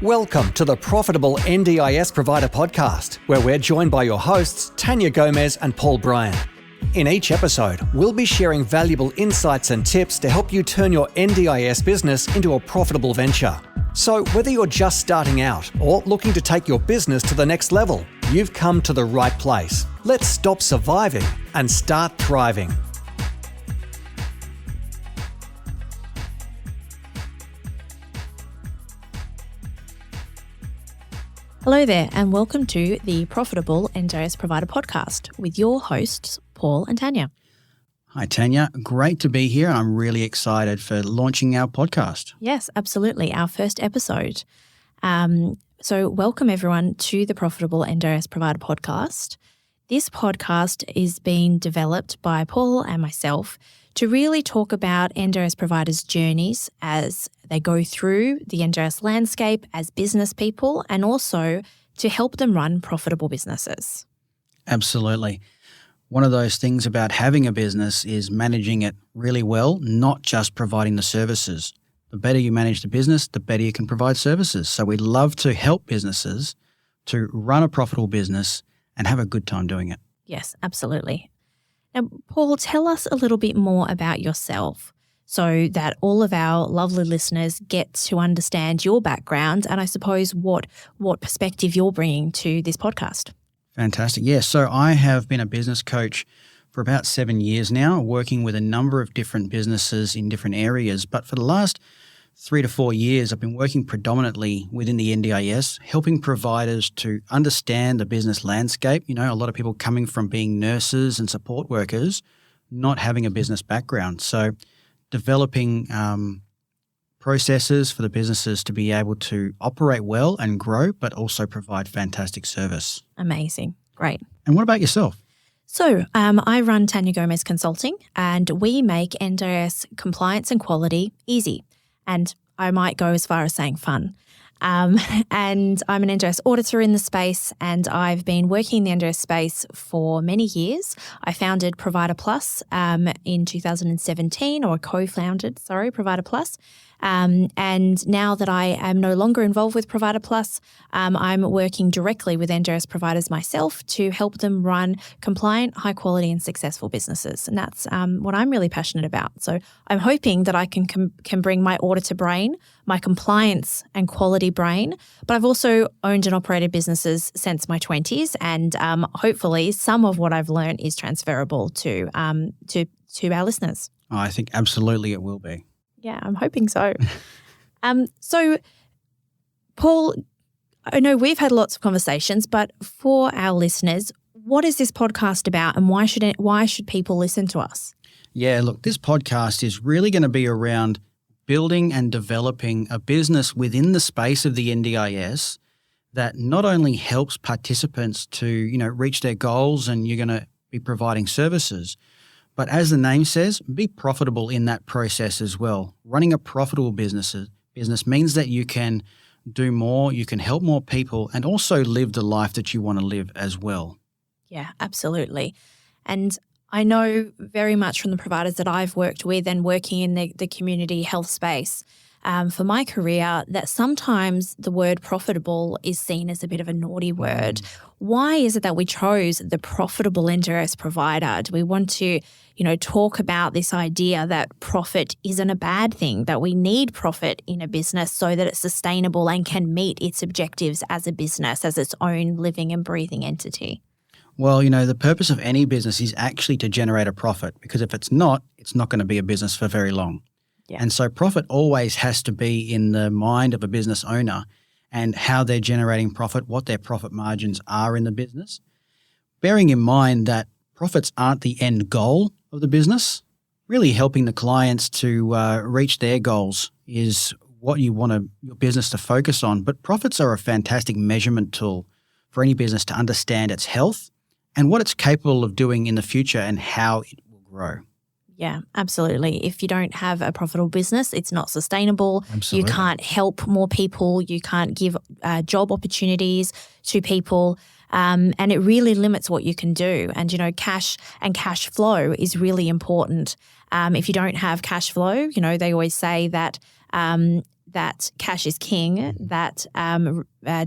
Welcome to the Profitable NDIS Provider podcast, where we're joined by your hosts, Tania Gomez and Paul Bryan. In each episode, we'll be sharing valuable insights and tips to help you turn your NDIS business into a profitable venture. So whether you're just starting out or looking to take your business to the next level, you've come to the right place. Let's stop surviving and start thriving. Hello there, and welcome to the Profitable NDIS Provider podcast with your hosts, Paul and Tania. Hi, Tania. Great to be here. I'm really excited for launching our podcast. Yes, absolutely. Our first episode. So welcome everyone to the Profitable NDIS Provider podcast. This podcast is being developed by Paul and myself to really talk about NDIS providers' journeys as they go through the NDIS landscape as business people, and also to help them run profitable businesses. Absolutely. One of those things about having a business is managing it really well, not just providing the services. The better you manage the business, the better you can provide services. So we love to help businesses to run a profitable business and have a good time doing it. Yes, absolutely. Now, Paul, tell us a little bit more about yourself so that all of our lovely listeners get to understand your background and I suppose what perspective you're bringing to this podcast. Fantastic. Yes. So I have been a business coach for about 7 years now, working with a number of different businesses in different areas. But for the last 3 to 4 years, I've been working predominantly within the NDIS, helping providers to understand the business landscape. You know, a lot of people coming from being nurses and support workers, not having a business background. So developing processes for the businesses to be able to operate well and grow, but also provide fantastic service. Amazing. Great. And what about yourself? So I run Tania Gomez Consulting, and we make NDIS compliance and quality easy. And I might go as far as saying fun. And I'm an NDIS auditor in the space, and I've been working in the NDIS space for many years. I founded Provider Plus in 2017, or co-founded, Provider Plus. And now that I am no longer involved with Provider Plus, I'm working directly with NDIS providers myself to help them run compliant, high quality and successful businesses. And that's what I'm really passionate about. So I'm hoping that I can bring my auditor brain, my compliance and quality brain, but I've also owned and operated businesses since my 20s, and hopefully some of what I've learned is transferable to our listeners. Oh, I think absolutely it will be. Yeah, I'm hoping so. So, Paul, I know we've had lots of conversations, but for our listeners, what is this podcast about, and why should people listen to us? Yeah, look, this podcast is really going to be around building and developing a business within the space of the NDIS that not only helps participants to, reach their goals, and you're going to be providing services, but as the name says, be profitable in that process as well. Running a profitable business means that you can do more, you can help more people, and also live the life that you want to live as well. Yeah, absolutely. And I know very much from the providers that I've worked with and working in the community health space for my career that sometimes the word profitable is seen as a bit of a naughty word. Why is it that we chose the profitable NDIS provider? Do we want to, talk about this idea that profit isn't a bad thing, that we need profit in a business so that it's sustainable and can meet its objectives as a business, as its own living and breathing entity? Well, the purpose of any business is actually to generate a profit, because if it's not going to be a business for very long. Yeah. And so profit always has to be in the mind of a business owner and how they're generating profit, what their profit margins are in the business. Bearing in mind that profits aren't the end goal of the business, really helping the clients to reach their goals is what you want your business to focus on. But profits are a fantastic measurement tool for any business to understand its health and what it's capable of doing in the future and how it will grow. Yeah, absolutely. If you don't have a profitable business, it's not sustainable. Absolutely. You can't help more people. You can't give job opportunities to people. And it really limits what you can do. And, cash and cash flow is really important. If you don't have cash flow, they always say that that cash is king, that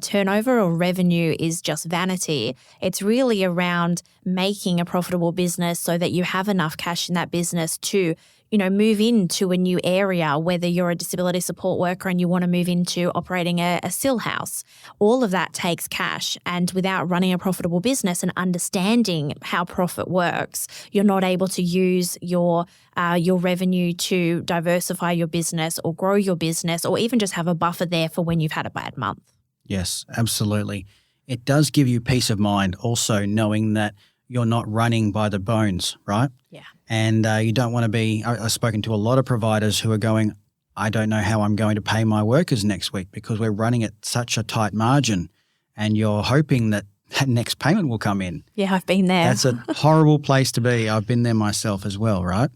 turnover or revenue is just vanity. It's really around making a profitable business so that you have enough cash in that business to, move into a new area, whether you're a disability support worker and you want to move into operating a still house. All of that takes cash. And without running a profitable business and understanding how profit works, you're not able to use your revenue to diversify your business or grow your business, or even just have a buffer there for when you've had a bad month. Yes, absolutely. It does give you peace of mind also knowing that you're not running by the bones, right? Yeah. And you don't want to be, I've spoken to a lot of providers who are going, I don't know how I'm going to pay my workers next week because we're running at such a tight margin, and you're hoping that next payment will come in. Yeah, I've been there. That's a horrible place to be. I've been there myself as well, right?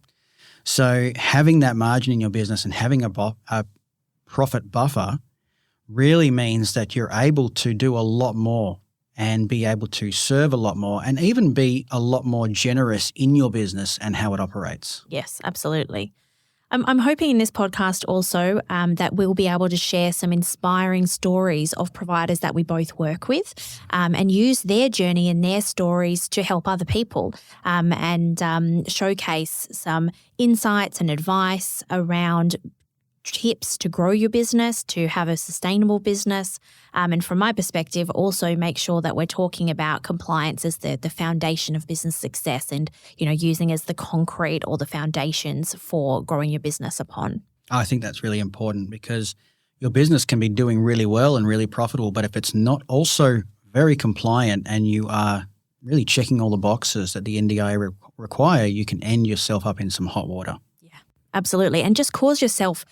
So having that margin in your business and having a profit buffer really means that you're able to do a lot more and be able to serve a lot more and even be a lot more generous in your business and how it operates. Yes, absolutely. I'm hoping in this podcast also that we'll be able to share some inspiring stories of providers that we both work with and use their journey and their stories to help other people and showcase some insights and advice around tips to grow your business, to have a sustainable business. And from my perspective, also make sure that we're talking about compliance as the foundation of business success and, using as the concrete or the foundations for growing your business upon. I think that's really important because your business can be doing really well and really profitable, but if it's not also very compliant and you are really checking all the boxes that the NDIA require, you can end yourself up in some hot water. Yeah, absolutely. And just cause yourself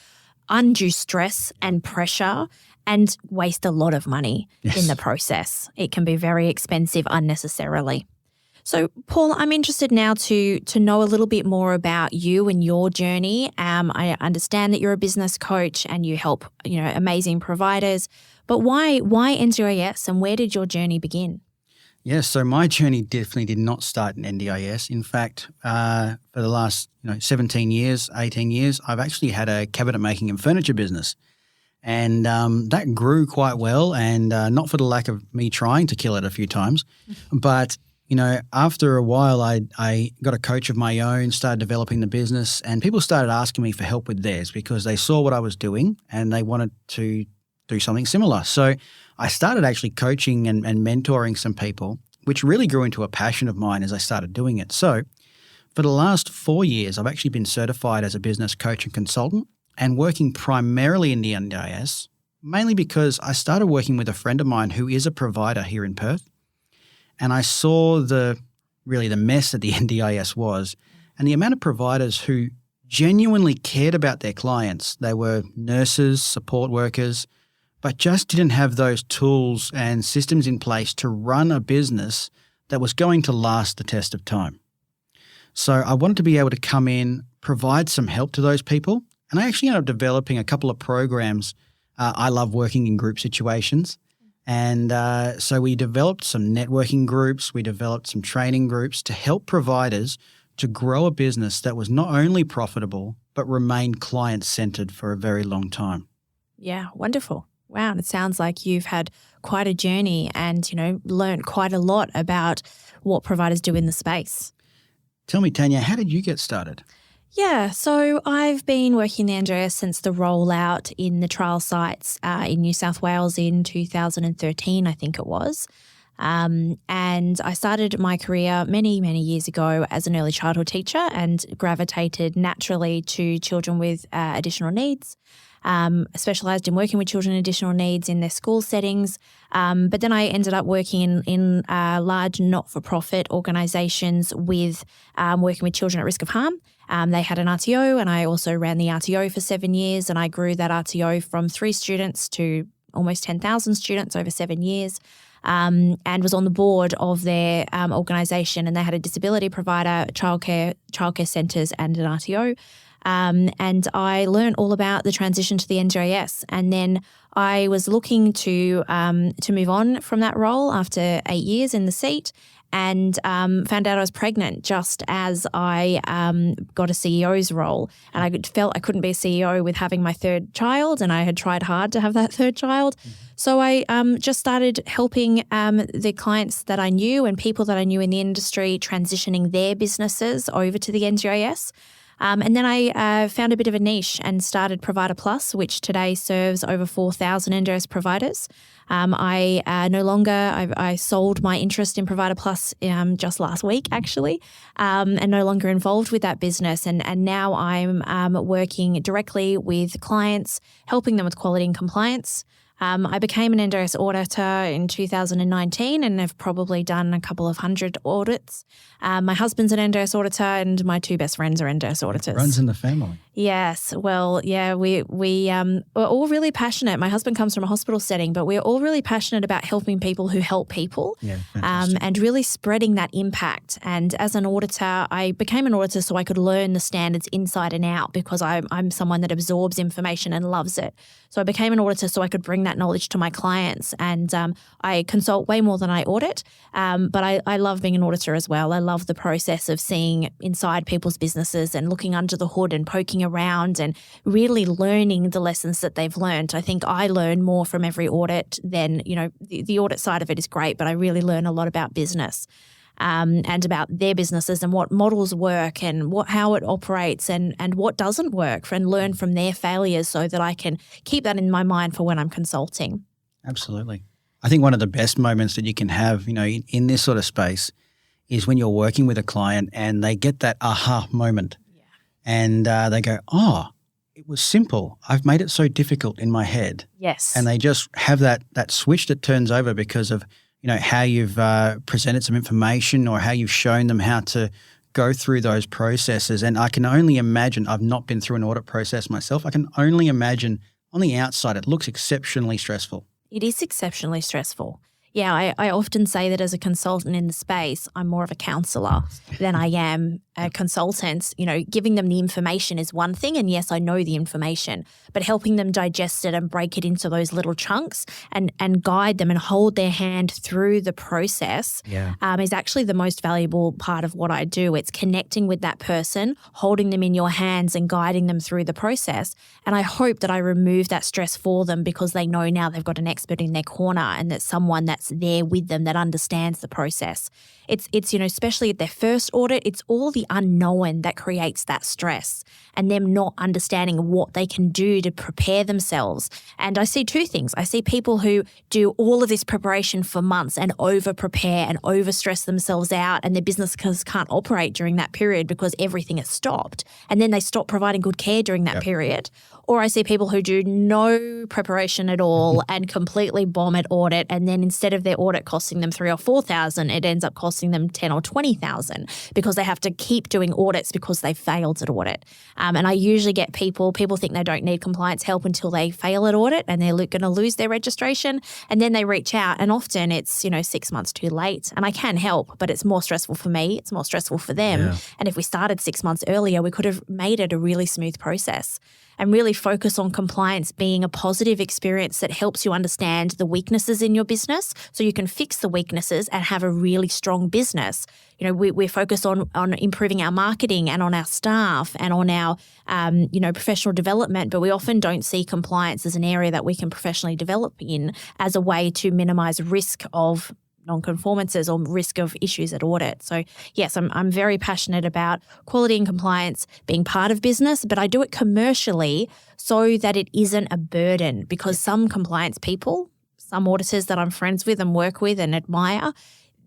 undue stress and pressure and waste a lot of money in the process. It can be very expensive unnecessarily. So, Paul, I'm interested now to know a little bit more about you and your journey. I understand that you're a business coach and you help, amazing providers. But why NDIS, and where did your journey begin? Yes, so my journey definitely did not start in NDIS. In fact, for the last 17 years, 18 years, I've actually had a cabinet making and furniture business. And that grew quite well, and not for the lack of me trying to kill it a few times. But, after a while, I got a coach of my own, started developing the business, and people started asking me for help with theirs because they saw what I was doing and they wanted to do something similar. So I started actually coaching and mentoring some people, which really grew into a passion of mine as I started doing it. So for the last 4 years, I've actually been certified as a business coach and consultant and working primarily in the NDIS, mainly because I started working with a friend of mine who is a provider here in Perth. And I saw the mess that the NDIS was and the amount of providers who genuinely cared about their clients. They were nurses, support workers, but just didn't have those tools and systems in place to run a business that was going to last the test of time. So I wanted to be able to come in, provide some help to those people, and I actually ended up developing a couple of programs. I love working in group situations, and so we developed some networking groups, we developed some training groups to help providers to grow a business that was not only profitable, but remained client-centered for a very long time. Yeah, wonderful. Wow, it sounds like you've had quite a journey and, learned quite a lot about what providers do in the space. Tell me, Tania, how did you get started? Yeah, so I've been working in the NDIS since the rollout in the trial sites in New South Wales in 2013, I think it was. And I started my career many, many years ago as an early childhood teacher and gravitated naturally to children with additional needs. Specialised in working with children with additional needs in their school settings. But then I ended up working in large not-for-profit organisations with working with children at risk of harm. They had an RTO and I also ran the RTO for 7 years, and I grew that RTO from 3 students to almost 10,000 students over 7 years. And was on the board of their organisation, and they had a disability provider, childcare centres and an RTO. And I learned all about the transition to the NDIS. And then I was looking to move on from that role after 8 years in the seat, and found out I was pregnant just as I got a CEO's role. And I felt I couldn't be a CEO with having my third child, and I had tried hard to have that third child. So I just started helping the clients that I knew and people that I knew in the industry transitioning their businesses over to the NDIS. And then I found a bit of a niche and started Provider Plus, which today serves over 4,000 NDIS providers. I sold my interest in Provider Plus just last week, actually, and no longer involved with that business. And now I'm working directly with clients, helping them with quality and compliance. I became an NDIS auditor in 2019 and have probably done a couple of hundred audits. My husband's an NDIS auditor and my two best friends are NDIS auditors. Runs in the family. Yes. Well, yeah, we're all really passionate. My husband comes from a hospital setting, but we're all really passionate about helping people who help people, and really spreading that impact. And as an auditor, I became an auditor so I could learn the standards inside and out, because I'm someone that absorbs information and loves it. So I became an auditor so I could bring that knowledge to my clients, and I consult way more than I audit, but I love being an auditor as well. I love the process of seeing inside people's businesses and looking under the hood and poking around and really learning the lessons that they've learned. I think I learn more from every audit than, the audit side of it is great, but I really learn a lot about business. And about their businesses and what models work and how it operates and what doesn't work, and learn from their failures so that I can keep that in my mind for when I'm consulting. Absolutely. I think one of the best moments that you can have, in this sort of space is when you're working with a client and they get that aha moment. Yeah. And they go, oh, it was simple. I've made it so difficult in my head. Yes. And they just have that switch that turns over because of how you've presented some information or how you've shown them how to go through those processes. And I can only imagine, I've not been through an audit process myself, I can only imagine on the outside it looks exceptionally stressful. It is exceptionally stressful. Yeah, I often say that as a consultant in the space, I'm more of a counsellor than I am a consultant. Giving them the information is one thing, and yes, I know the information, but helping them digest it and break it into those little chunks and guide them and hold their hand through the process is actually the most valuable part of what I do. It's connecting with that person, holding them in your hands and guiding them through the process. And I hope that I remove that stress for them, because they know now they've got an expert in their corner and that someone that's there with them that understands the process. It's especially at their first audit, it's all the unknown that creates that stress and them not understanding what they can do to prepare themselves. And I see two things. I see people who do all of this preparation for months and over-prepare and over-stress themselves out, and their businesses can't operate during that period because everything is stopped. And then they stop providing good care during that period. Or I see people who do no preparation at all and completely bomb at audit, and then instead of their audit costing them $3,000 or $4,000, it ends up costing them $10,000 or $20,000 because they have to keep doing audits because they failed at audit. And I usually get people think they don't need compliance help until they fail at audit and they're going to lose their registration, and then they reach out, and often it's 6 months too late. And I can help, but it's more stressful for me. It's more stressful for them. Yeah. And if we started 6 months earlier, we could have made it a really smooth process. And really focus on compliance being a positive experience that helps you understand the weaknesses in your business so you can fix the weaknesses and have a really strong business. We're focused on improving our marketing and on our staff and on our, professional development, but we often don't see compliance as an area that we can professionally develop in as a way to minimize risk of non-conformances or risk of issues at audit. So yes, I'm very passionate about quality and compliance being part of business, but I do it commercially so that it isn't a burden, because some compliance people, some auditors that I'm friends with and work with and admire,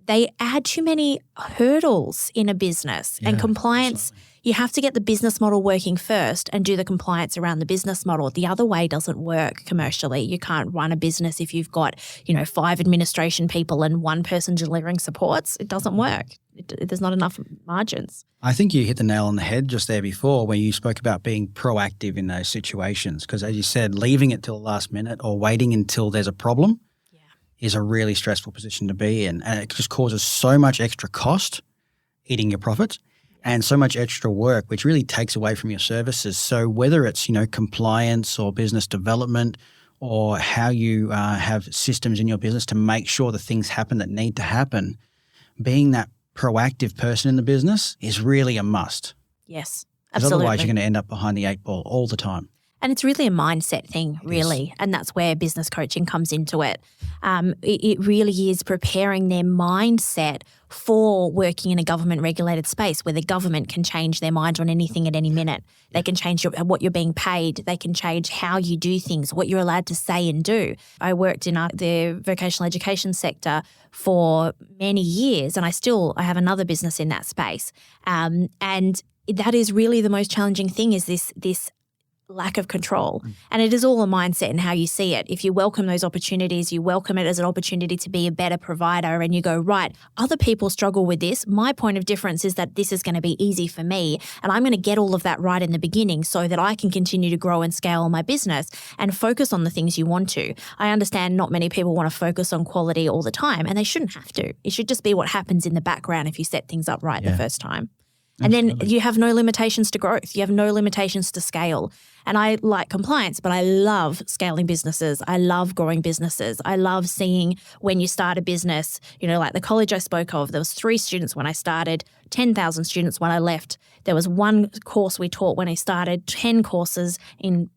they add too many hurdles in a business. And compliance, you have to get the business model working first and do the compliance around the business model. The other way doesn't work commercially. You can't run a business if you've got, 5 administration people and one person delivering supports. It doesn't work. There's not enough margins. I think you hit the nail on the head just there before when you spoke about being proactive in those situations, because as you said, leaving it till the last minute or waiting until there's a problem is a really stressful position to be in, and it just causes so much extra cost eating your profits. and so much extra work, which really takes away from your services. So whether it's, compliance or business development or how you have systems in your business to make sure the things happen that need to happen, being that proactive person in the business is really a must. Yes, Because absolutely. otherwise you're going to end up behind the 8 ball all the time. And it's really a mindset thing, really. And that's where business coaching comes into it. It really is preparing their mindset for working in a government regulated space where the government can change their mind on anything at any minute. They can change what you're being paid. They can change how you do things, what you're allowed to say and do. I worked in the vocational education sector for many years, and I have another business in that space. And that is really the most challenging thing, is this lack of control. And it is all a mindset and how you see it. If you welcome those opportunities, you welcome it as an opportunity to be a better provider, and you go, right, other people struggle with this. My point of difference is that this is going to be easy for me, and I'm going to get all of that right in the beginning so that I can continue to grow and scale my business and focus on the things you want to. I understand not many people want to focus on quality all the time, and they shouldn't have to. It should just be what happens in the background if you set things up right the first time. And then you have no limitations to growth. You have no limitations to scale. And I like compliance, but I love scaling businesses. I love growing businesses. I love seeing when you start a business, like the college I spoke of, there was 3 students when I started, 10,000 students when I left. There was 1 course we taught when I started, 10 courses in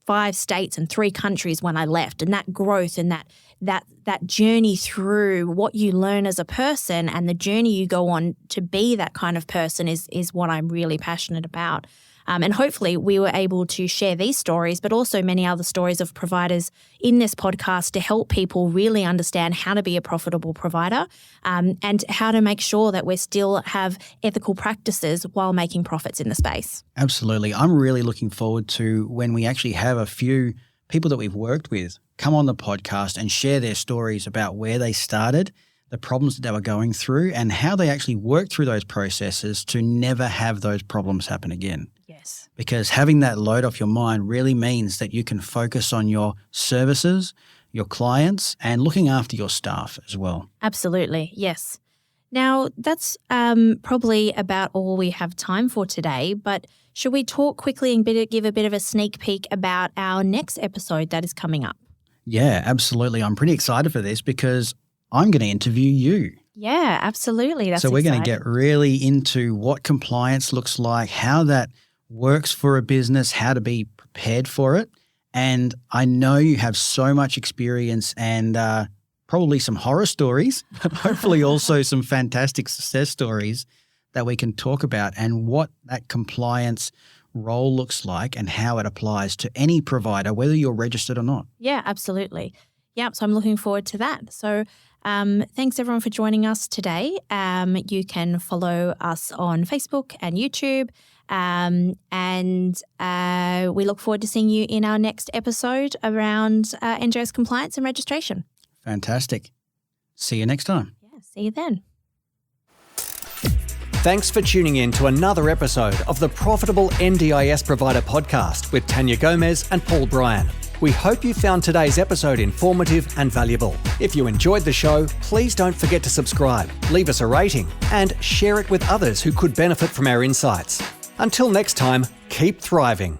5 states and 3 countries when I left. And that growth and that journey through what you learn as a person and the journey you go on to be that kind of person is what I'm really passionate about. And hopefully we were able to share these stories, but also many other stories of providers in this podcast to help people really understand how to be a profitable provider, and how to make sure that we still have ethical practices while making profits in the space. Absolutely. I'm really looking forward to when we actually have a few people that we've worked with come on the podcast and share their stories about where they started, the problems that they were going through, and how they actually worked through those processes to never have those problems happen again. Yes. Because having that load off your mind really means that you can focus on your services, your clients, and looking after your staff as well. Absolutely. Yes. Now, that's probably about all we have time for today, but should we talk quickly and give a bit of a sneak peek about our next episode that is coming up? Yeah, absolutely. I'm pretty excited for this because I'm going to interview you. Yeah, absolutely. That's so we're exciting. going to get really into what compliance looks like, how that works for a business, how to be prepared for it. And I know you have so much experience and probably some horror stories, but hopefully also some fantastic success stories that we can talk about, and what that compliance role looks like and how it applies to any provider, whether you're registered or not. Yeah, absolutely. Yeah, so I'm looking forward to that. So thanks everyone for joining us today. You can follow us on Facebook and YouTube, and we look forward to seeing you in our next episode around NDIS compliance and registration. Fantastic. See you next time. Yeah, see you then. Thanks for tuning in to another episode of the Profitable NDIS Provider podcast with Tania Gomez and Paul Bryan. We hope you found today's episode informative and valuable. If you enjoyed the show, please don't forget to subscribe, leave us a rating, and share it with others who could benefit from our insights. Until next time, keep thriving.